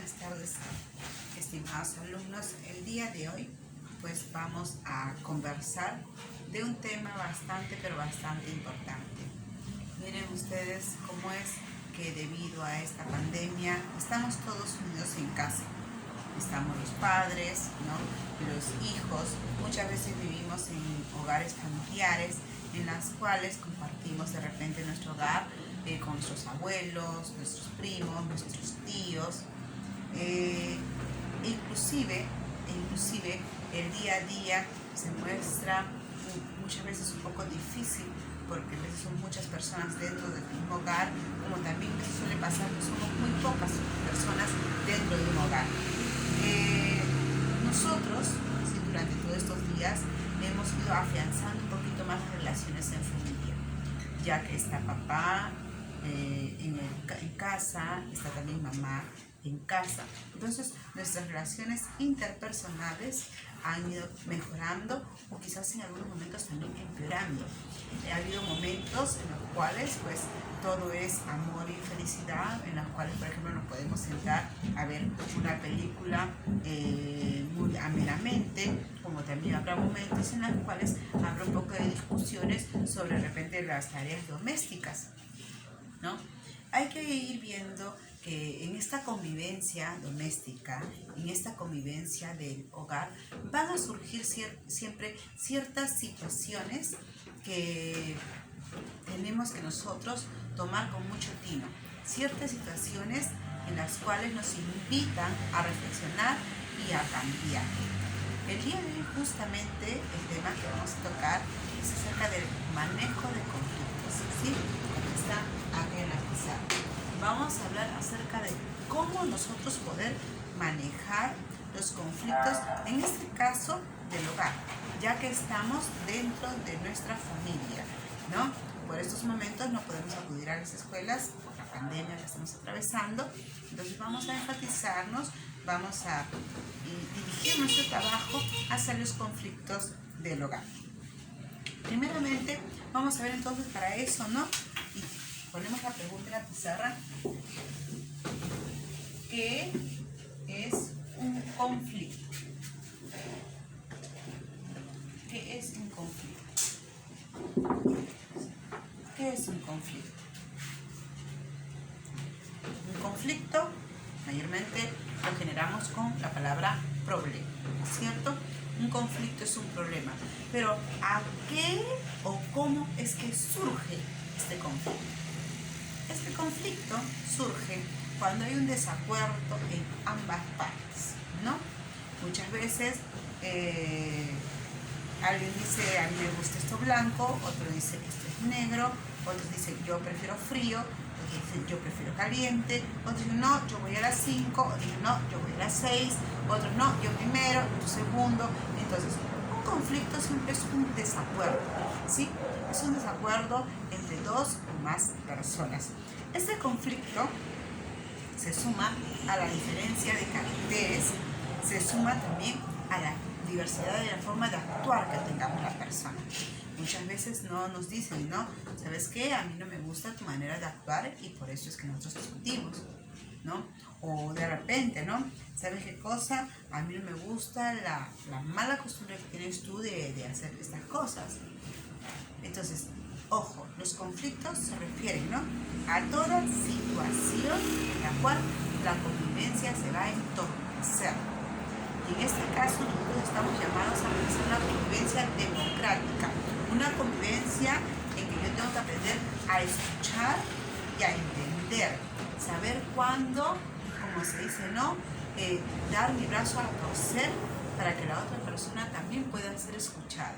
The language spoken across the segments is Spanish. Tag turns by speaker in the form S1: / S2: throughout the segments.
S1: Buenas tardes, estimados alumnos. El día de hoy pues vamos a conversar de un tema bastante importante. Miren ustedes cómo es que debido a esta pandemia estamos todos unidos en casa. Estamos los padres, ¿no? Los hijos. Muchas veces vivimos en hogares familiares en las cuales compartimos de repente nuestro hogar con nuestros abuelos, nuestros primos, nuestros tíos. Inclusive el día a día se muestra muchas veces un poco difícil, porque a veces son muchas personas dentro del mismo hogar, como también suele pasar que somos muy pocas personas dentro de un hogar. Nosotros, sí, durante todos estos días hemos ido afianzando un poquito más las relaciones en familia, ya que está papá en casa, está también mamá en casa. Entonces nuestras relaciones interpersonales han ido mejorando o quizás en algunos momentos también empeorando. Ha habido momentos en los cuales pues todo es amor y felicidad, en los cuales por ejemplo nos podemos sentar a ver una película muy amenamente, como también habrá momentos en los cuales habrá un poco de discusiones sobre de repente las tareas domésticas, ¿no? Hay que ir viendo que en esta convivencia doméstica, en esta convivencia del hogar, van a surgir siempre ciertas situaciones que tenemos que nosotros tomar con mucho tino, ciertas situaciones en las cuales nos invitan a reflexionar y a cambiar. El día de hoy justamente el tema que vamos a tocar es acerca del manejo de conflictos, ¿sí? Está aquí en la pizarra. Vamos a hablar acerca de cómo nosotros poder manejar los conflictos, en este caso del hogar, ya que estamos dentro de nuestra familia, ¿no? Por estos momentos no podemos acudir a las escuelas por la pandemia que estamos atravesando, entonces vamos a enfatizarnos, vamos a dirigir nuestro trabajo hacia los conflictos del hogar. Primeramente, vamos a ver entonces para eso, ¿no? Y ponemos la pregunta en la pizarra. ¿Qué es un conflicto? ¿Qué es un conflicto? ¿Qué es un conflicto? Un conflicto mayormente lo generamos con la palabra problema, ¿cierto? Un conflicto es un problema, pero ¿a qué o cómo es que surge este conflicto? Este conflicto surge cuando hay un desacuerdo en ambas partes, ¿no? Muchas veces alguien dice, a mí me gusta esto blanco, otro dice, esto es negro, otros dicen, yo prefiero frío, otros dicen, yo prefiero caliente, otros dicen, no, yo voy a las 5, otros dicen, no, yo voy a las 6, otros no, yo primero, tú segundo. Entonces, un conflicto siempre es un desacuerdo, ¿sí? Es un desacuerdo entre dos o más personas. Este conflicto se suma a la diferencia de caracteres, se suma también a la diversidad de la forma de actuar que tengamos la persona. Muchas veces no nos dicen, ¿no? ¿Sabes qué? A mí no me gusta tu manera de actuar y por eso es que nosotros discutimos, ¿no? O de repente, ¿no? ¿Sabes qué cosa? A mí no me gusta la mala costumbre que tienes tú de hacer estas cosas. Entonces, ojo, los conflictos se refieren, ¿no?, a toda situación en la cual la convivencia se va a entorpecer. Y en este caso nosotros estamos llamados a realizar una convivencia democrática, una convivencia en que yo tengo que aprender a escuchar y a entender, saber cuándo, como se dice, ¿no?, dar mi brazo a torcer para que la otra persona también pueda ser escuchada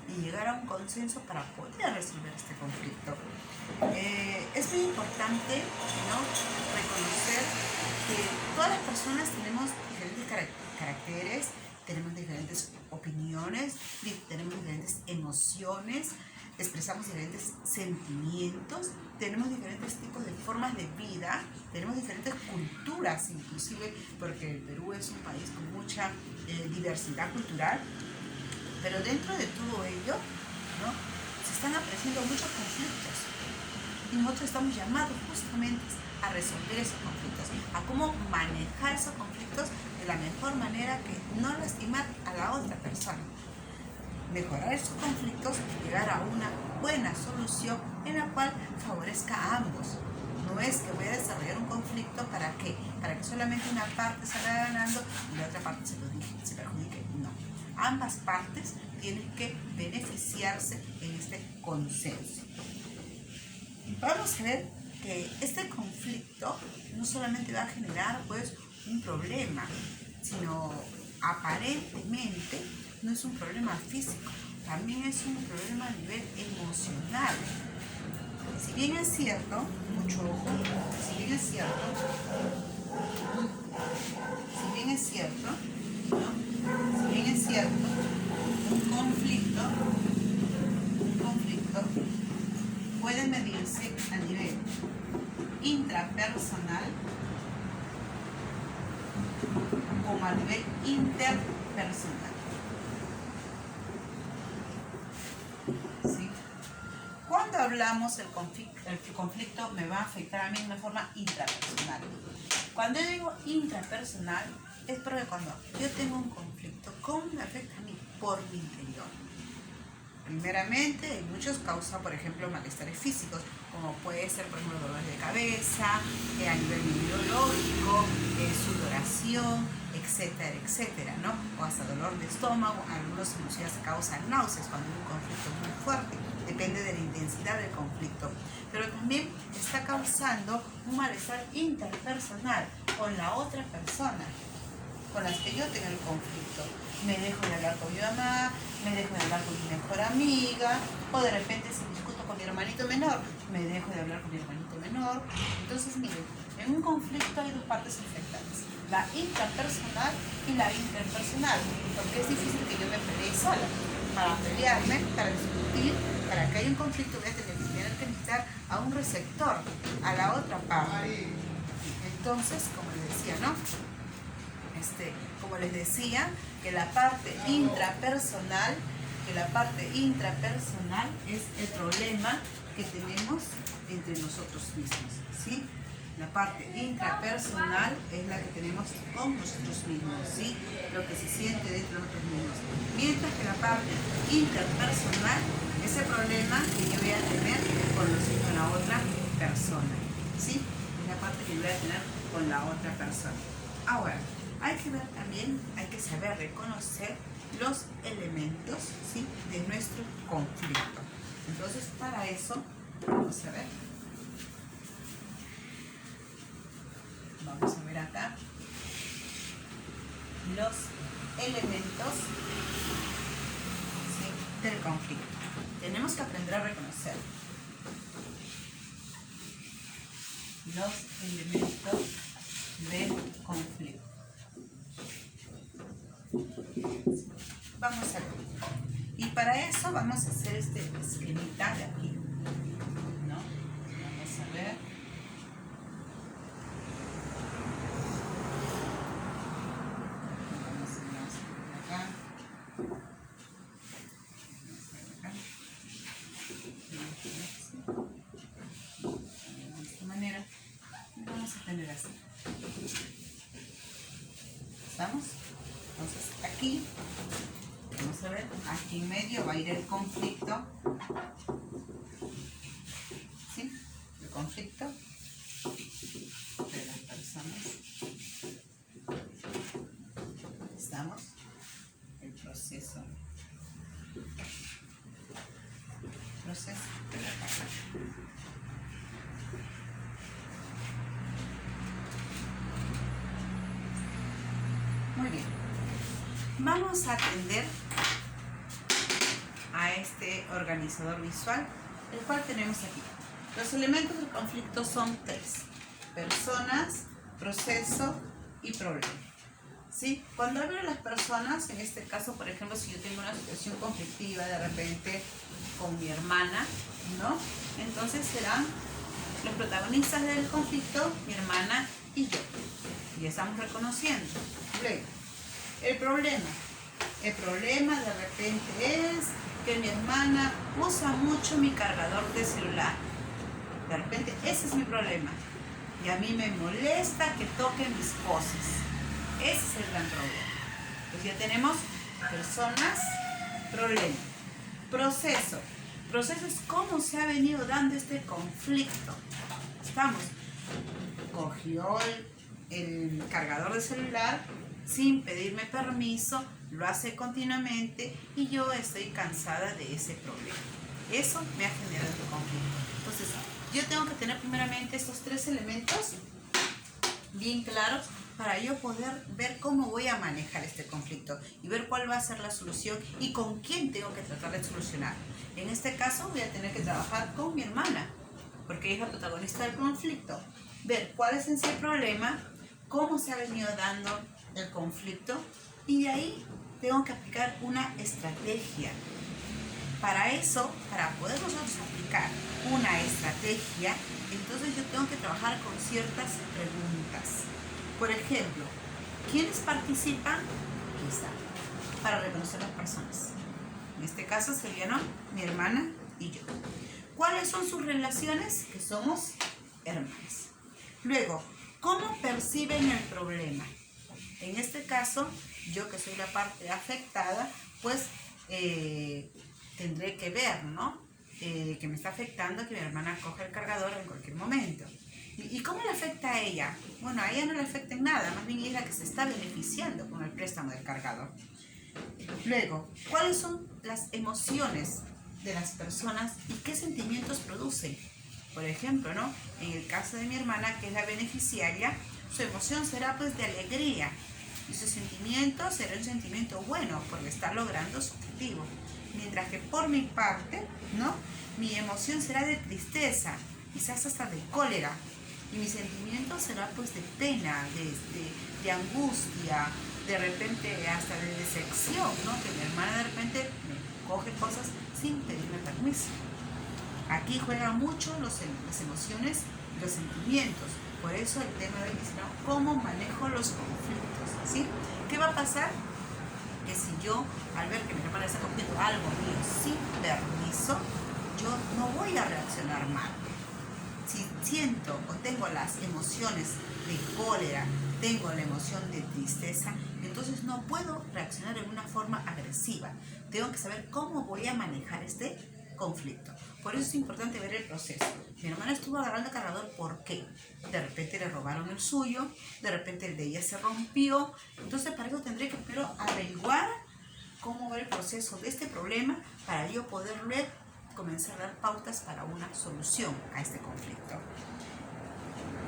S1: y llegar a un consenso para poder resolver este conflicto. Es muy importante, ¿no?, reconocer que todas las personas tenemos diferentes caracteres, tenemos diferentes opiniones, tenemos diferentes emociones, expresamos diferentes sentimientos, tenemos diferentes tipos de formas de vida, tenemos diferentes culturas inclusive, porque el Perú es un país con mucha diversidad cultural. Pero dentro de todo ello, ¿no?, se están apreciando muchos conflictos. Y nosotros estamos llamados justamente a resolver esos conflictos, a cómo manejar esos conflictos de la mejor manera, que no lastimar a la otra persona. Mejorar esos conflictos y llegar a una buena solución en la cual favorezca a ambos. No es que voy a desarrollar un conflicto para que solamente una parte salga ganando y la otra parte se perjudique. No. Ambas partes tienen que beneficiarse en este consenso. Vamos a ver que este conflicto no solamente va a generar pues un problema, sino aparentemente no es un problema físico, también es un problema a nivel emocional. Si bien es cierto, mucho ojo, si bien es cierto, ¿no? Si bien es cierto, un conflicto puede medirse a nivel intrapersonal como a nivel interpersonal. ¿Sí? Cuando hablamos del conflicto me va a afectar a mí de una forma intrapersonal. Cuando yo digo intrapersonal es porque cuando yo tengo un conflicto, ¿cómo me afecta a mí? Por mi interior. Primeramente, muchos causan, por ejemplo, malestares físicos, como puede ser, por ejemplo, dolor de cabeza, a nivel neurológico, sudoración, etcétera, etcétera, ¿no? O hasta dolor de estómago. Algunos inclusive se causan náuseas cuando hay un conflicto muy fuerte. Depende de la intensidad del conflicto. Pero también está causando un malestar interpersonal con la otra persona con las que yo tengo el conflicto. Me dejo de hablar con mi mamá, me dejo de hablar con mi mejor amiga, o de repente si discuto con mi hermanito menor, me dejo de hablar con mi hermanito menor. Entonces, miren, en un conflicto hay dos partes afectadas, la intrapersonal y la interpersonal, porque es difícil que yo me pelee sola. Para pelearme, para discutir, para que haya un conflicto voy a tener que necesitar a un receptor, a la otra parte. Entonces, como les decía, ¿no? Como les decía, que la parte intrapersonal es el problema que tenemos entre nosotros mismos, ¿sí? La parte intrapersonal es la que tenemos con nosotros mismos, ¿sí? Lo que se siente dentro de nosotros mismos. Mientras que la parte interpersonal es el problema que yo voy a tener con la otra persona, ¿sí? Es la parte que yo voy a tener con la otra persona. Ahora, hay que ver también, hay que saber reconocer los elementos, ¿sí?, de nuestro conflicto. Entonces, para eso, vamos a ver acá los elementos, ¿sí?, del conflicto. Tenemos que aprender a reconocer los elementos del conflicto. Vamos a ver. Y para eso vamos a hacer este esquemita de aquí, ¿no? Vamos a ver. Vamos a ver acá. De esta manera. Vamos a tener así. ¿Estamos? Entonces aquí, vamos a ver, aquí en medio va a ir el conflicto, ¿sí? El conflicto de las personas. ¿Estamos? El proceso de la pareja. Muy bien. Vamos a atender a este organizador visual, el cual tenemos aquí. Los elementos del conflicto son 3: personas, proceso y problema. ¿Sí? Cuando hablo de las personas, en este caso, por ejemplo, si yo tengo una situación conflictiva de repente con mi hermana, ¿no? Entonces serán los protagonistas del conflicto, mi hermana y yo. Y estamos reconociendo. Luego, el problema de repente es que mi hermana usa mucho mi cargador de celular. De repente ese es mi problema. Y a mí me molesta que toquen mis cosas. Ese es el gran problema. Pues ya tenemos personas, problema. Proceso. Proceso es cómo se ha venido dando este conflicto. Estamos. Cogió el cargador de celular sin pedirme permiso, lo hace continuamente y yo estoy cansada de ese problema. Eso me ha generado el conflicto. Entonces, yo tengo que tener primeramente estos 3 elementos bien claros para yo poder ver cómo voy a manejar este conflicto y ver cuál va a ser la solución y con quién tengo que tratar de solucionar. En este caso voy a tener que trabajar con mi hermana, porque ella es la protagonista del conflicto. Ver cuál es en sí el problema, cómo se ha venido dando el conflicto y de ahí tengo que aplicar una estrategia. Para eso, para poder nosotros aplicar una estrategia, entonces yo tengo que trabajar con ciertas preguntas. Por ejemplo, ¿quiénes participan? Aquí está, para reconocer las personas. En este caso serían mi hermana y yo. ¿Cuáles son sus relaciones? Que somos hermanas. Luego, ¿cómo perciben el problema? En este caso, yo que soy la parte afectada, pues tendré que ver, ¿no? Que me está afectando que mi hermana coja el cargador en cualquier momento. ¿Y cómo le afecta a ella? Bueno, a ella no le afecta en nada, más bien es la que se está beneficiando con el préstamo del cargador. Luego, ¿cuáles son las emociones de las personas y qué sentimientos producen? Por ejemplo, ¿no? En el caso de mi hermana, que es la beneficiaria, su emoción será pues de alegría y su sentimiento será un sentimiento bueno porque está logrando su objetivo. Mientras que por mi parte, ¿no? Mi emoción será de tristeza, quizás hasta de cólera. Y mi sentimiento será pues de pena, de angustia, de repente hasta de decepción, ¿no? Que mi hermana de repente me coge cosas sin pedirme permiso. Aquí juegan mucho las emociones y los sentimientos. Por eso el tema de hoy es, ¿no? ¿Cómo manejo los conflictos? ¿Sí? ¿Qué va a pasar? Que si yo, al ver que mi hermana está cogiendo algo mío sin permiso, yo no voy a reaccionar mal. Si siento o tengo las emociones de cólera, tengo la emoción de tristeza, entonces no puedo reaccionar de una forma agresiva. Tengo que saber cómo voy a manejar este conflicto. Por eso es importante ver el proceso. Mi hermana estuvo agarrando el cargador, ¿por qué? De repente le robaron el suyo, de repente el de ella se rompió. Entonces para eso tendré que primero averiguar cómo va el proceso de este problema para yo poder comenzar a dar pautas para una solución a este conflicto.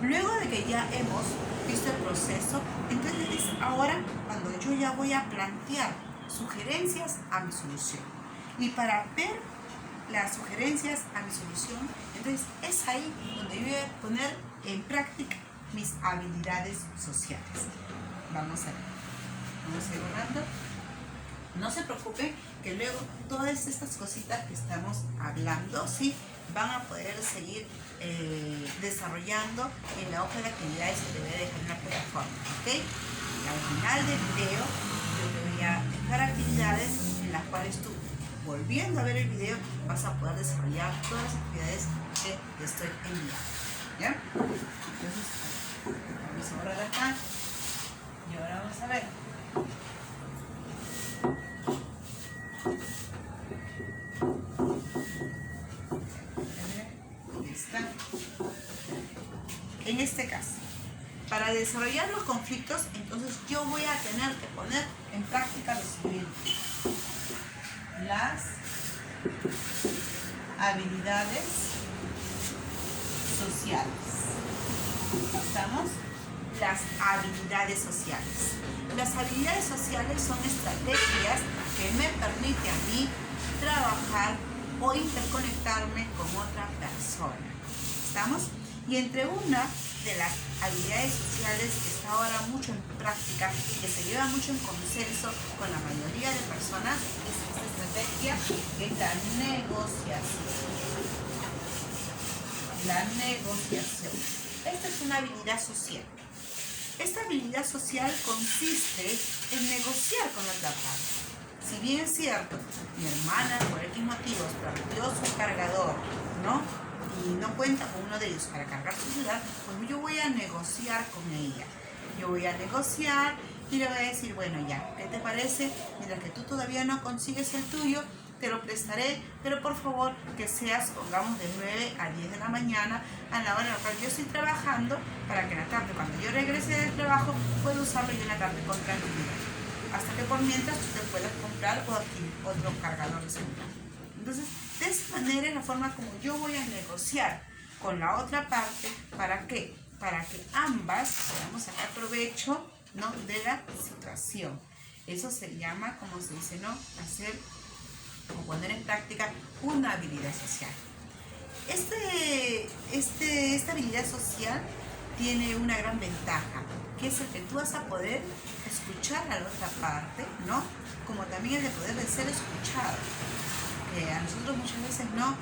S1: Luego de que ya hemos visto el proceso, entonces es ahora cuando yo ya voy a plantear sugerencias a mi solución. Y para ver las sugerencias a mi solución, entonces es ahí donde yo voy a poner en práctica mis habilidades sociales. Vamos a ir borrando. No se preocupen que luego todas estas cositas que estamos hablando, ¿sí? Van a poder seguir desarrollando en la hoja de actividades que te voy a dejar en la plataforma, ¿ok? Y al final del video yo te voy a dejar actividades en las cuales tú, volviendo a ver el video, vas a poder desarrollar todas las actividades que te estoy enviando, ¿ya? Entonces, vamos a borrar acá y ahora vamos a ver. En este caso, para desarrollar los conflictos, entonces yo voy a tener que poner en práctica lo siguiente: las habilidades sociales. ¿Estamos? Las habilidades sociales. Las habilidades sociales son estrategias que me permiten a mí trabajar o interconectarme con otra persona. ¿Estamos? Y entre una de las habilidades sociales que está ahora mucho en práctica, que se lleva mucho en consenso con la mayoría de personas, es esta estrategia, que es la negociación. La negociación. Esta es una habilidad social. Esta habilidad social consiste en negociar con la otra parte. Si bien es cierto, mi hermana por X motivos perdió su cargador, ¿no? y no cuenta con uno de ellos para cargar su celular, pues yo voy a negociar con ella. Yo voy a negociar y le voy a decir, bueno ya, ¿qué te parece? Mientras que tú todavía no consigues el tuyo, te lo prestaré, pero por favor que seas, pongamos, de 9 a 10 de la mañana, a la hora en la cual yo estoy trabajando, para que en la tarde, cuando yo regrese del trabajo, pueda usarlo yo en la tarde con tranquilidad. Hasta que por mientras tú te puedas comprar o adquirir otro cargador de celular. Entonces, de esa manera es la forma como yo voy a negociar con la otra parte. ¿Para qué? Para que ambas podamos sacar provecho, ¿no?, de la situación. Eso se llama, como se dice, ¿no?, hacer o poner en práctica una habilidad social. Esta habilidad social tiene una gran ventaja, que es el que tú vas a poder escuchar a la otra parte, ¿no?, como también el de poder de ser escuchado. A nosotros muchas veces no,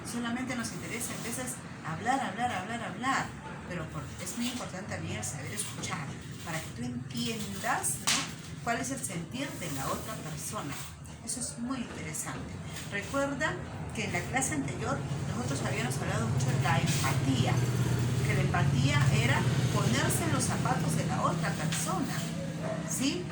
S1: solamente nos interesa a veces hablar, pero es muy importante también el saber escuchar, para que tú entiendas, ¿no?, cuál es el sentir de la otra persona. Eso es muy interesante. Recuerda que en la clase anterior nosotros habíamos hablado mucho de la empatía, que la empatía era ponerse en los zapatos de la otra persona, ¿sí?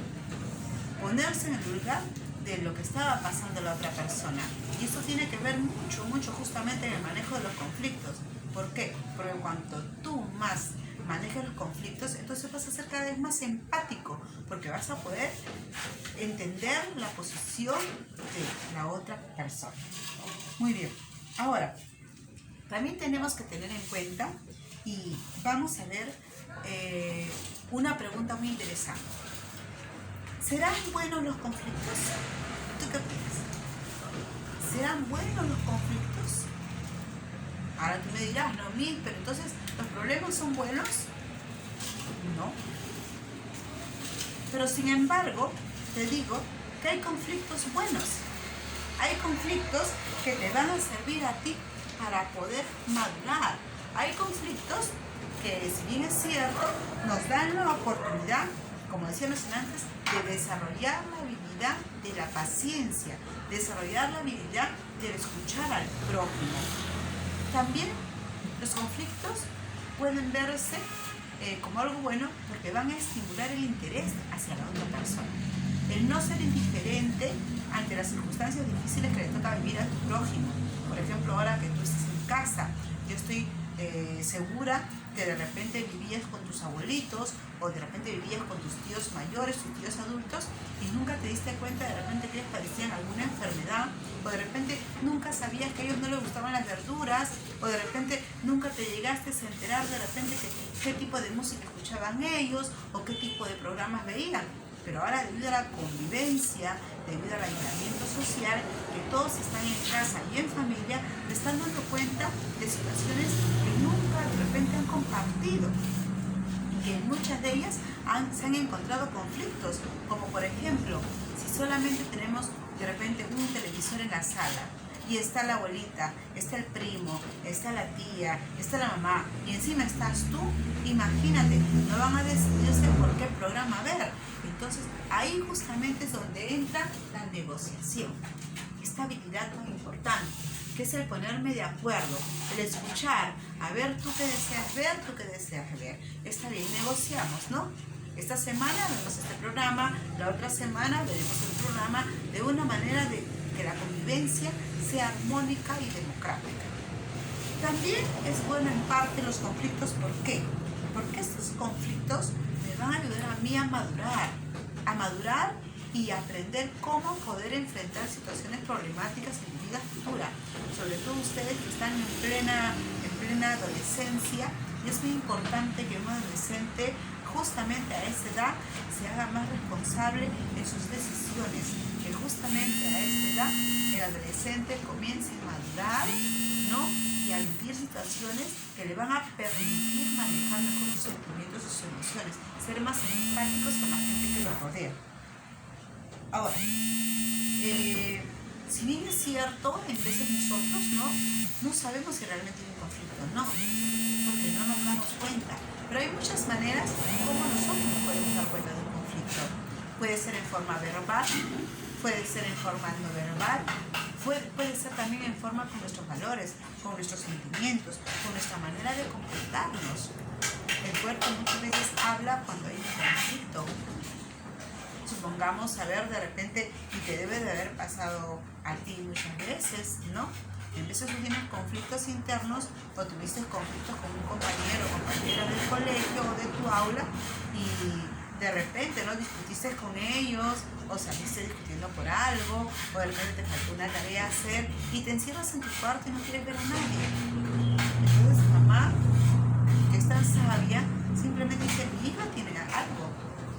S1: Ponerse en el lugar de lo que estaba pasando la otra persona. Y eso tiene que ver mucho justamente en el manejo de los conflictos. ¿Por qué? Porque cuanto tú más manejes los conflictos, entonces vas a ser cada vez más empático, porque vas a poder entender la posición de la otra persona. Muy bien. Ahora, también tenemos que tener en cuenta, y vamos a ver una pregunta muy interesante. ¿Serán buenos los conflictos? ¿Tú qué piensas? ¿Serán buenos los conflictos? Ahora tú me dirás, no, Mil, pero entonces, ¿los problemas son buenos? No. Pero sin embargo, te digo que hay conflictos buenos. Hay conflictos que te van a servir a ti para poder madurar. Hay conflictos que, si bien es cierto, nos dan la oportunidad, como decíamos antes, de desarrollar la habilidad de la paciencia, desarrollar la habilidad de escuchar al prójimo. También los conflictos pueden verse como algo bueno, porque van a estimular el interés hacia la otra persona. El no ser indiferente ante las circunstancias difíciles que le toca vivir a tu prójimo. Por ejemplo, ahora que tú estás en casa, yo estoy segura que de repente vivías con tus abuelitos o de repente vivías con tus tíos mayores, tus tíos adultos, y nunca te diste cuenta de repente que ellos padecían alguna enfermedad, o de repente nunca sabías que a ellos no les gustaban las verduras, o de repente nunca te llegaste a enterar de repente qué tipo de música escuchaban ellos o qué tipo de programas veían. Pero ahora, debido a la convivencia, debido al aislamiento social, que todos están en casa y en familia, te están dando cuenta de situaciones que nunca de repente han compartido, y que en muchas de ellas se han encontrado conflictos, como por ejemplo, si solamente tenemos de repente un televisor en la sala, y está la abuelita, está el primo, está la tía, está la mamá, y encima estás tú, imagínate, no van a decidirse por qué programa ver. Entonces, ahí justamente es donde entra la negociación, esta habilidad tan importante, que es el ponerme de acuerdo, el escuchar, a ver tú qué deseas ver, tú qué deseas ver. Está bien, negociamos, ¿no? Esta semana vemos este programa, la otra semana veremos el programa, de una manera de que la convivencia sea armónica y democrática. También es bueno en parte los conflictos. ¿Por qué? Porque estos conflictos me van a ayudar a mí a madurar y aprender cómo poder enfrentar situaciones problemáticas en mi vida futura. Sobre todo ustedes que están en plena adolescencia, y es muy importante que un adolescente justamente a esa edad se haga más responsable en sus decisiones, que justamente a esta edad el adolescente comience a madurar, ¿no?, y a vivir situaciones que le van a permitir manejar mejor sus sentimientos y sus emociones, ser más empáticos con la gente que los rodea. Ahora, si bien es cierto, en veces nosotros no sabemos si realmente hay un conflicto o no, porque no nos damos cuenta. Pero hay muchas maneras como nosotros nos podemos dar cuenta de un conflicto. Puede ser en forma verbal, puede ser en forma no verbal, Puede ser también en forma con nuestros valores, con nuestros sentimientos, con nuestra manera de comportarnos. El cuerpo muchas veces habla cuando hay un conflicto. Supongamos, a ver, de repente, y te debe de haber pasado a ti muchas veces, ¿no? En veces tú tienes conflictos internos o tuviste conflictos con un compañero o compañera del colegio o de tu aula y de repente, ¿no? Discutiste con ellos o saliste discutiendo por algo o de repente te faltó una tarea a hacer y te encierras en tu cuarto y no quieres ver a nadie. Entonces, mamá, que es tan sabia, simplemente dice, mi hija tiene algo,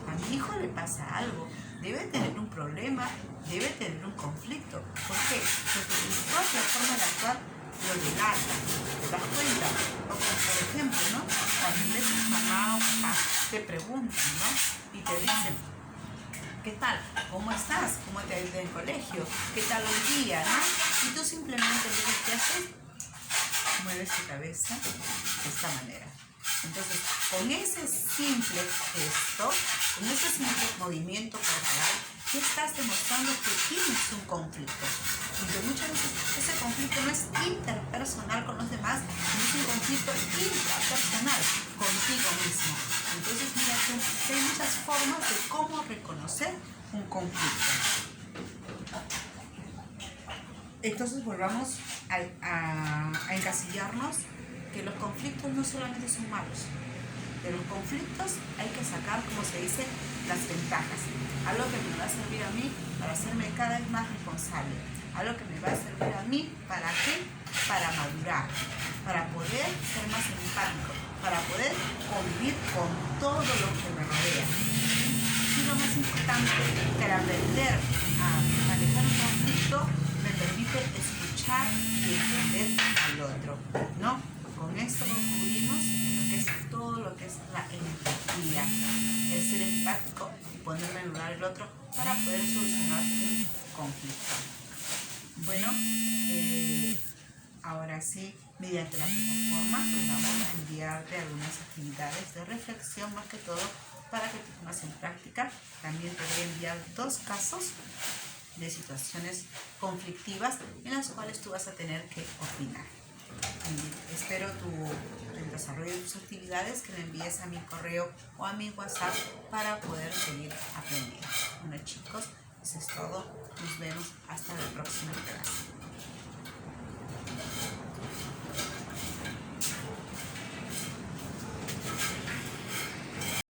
S1: a mi hijo le pasa algo, debe tener un problema, debe tener un conflicto. ¿Por qué? Porque tu propia forma de actuar lo delata, te das cuenta. O como por ejemplo, ¿no? Cuando a veces mamá o papá te preguntan, ¿no? Y te dicen, ¿qué tal? ¿Cómo estás? ¿Cómo te ha ido en el colegio? ¿Qué tal hoy día? ¿No? Y tú simplemente le dices, ¿qué haces? Mueves tu cabeza de esta manera. Entonces, con ese simple gesto, con ese simple movimiento corporal, tú estás demostrando que tienes un conflicto. Y que muchas veces ese conflicto no es interpersonal con los demás, sino es un conflicto intrapersonal contigo mismo. Entonces, mira, hay muchas formas de cómo reconocer un conflicto. Entonces, volvamos a encasillarnos que los conflictos no solamente son malos. De los conflictos hay que sacar, como se dice, las ventajas. Algo que me va a servir a mí para hacerme cada vez más responsable. Algo que me va a servir a mí, ¿para qué? Para madurar, para poder ser más empático, para poder convivir con todo lo que me rodea. Y lo más importante, que aprender a manejar un conflicto me permite escuchar y entender al otro, ¿no? Con esto concluimos en lo que es todo lo que es la empatía, el ser empático y ponerme en lugar del otro para poder solucionar un conflicto. Bueno, ahora sí, mediante la plataforma vamos a enviarte algunas actividades de reflexión más que todo para que te pongas en práctica. También te voy a enviar 2 casos de situaciones conflictivas en las cuales tú vas a tener que opinar. Y espero el desarrollo de tus actividades, que me envíes a mi correo o a mi WhatsApp para poder seguir aprendiendo. Bueno chicos, eso es todo. Nos vemos hasta la próxima clase.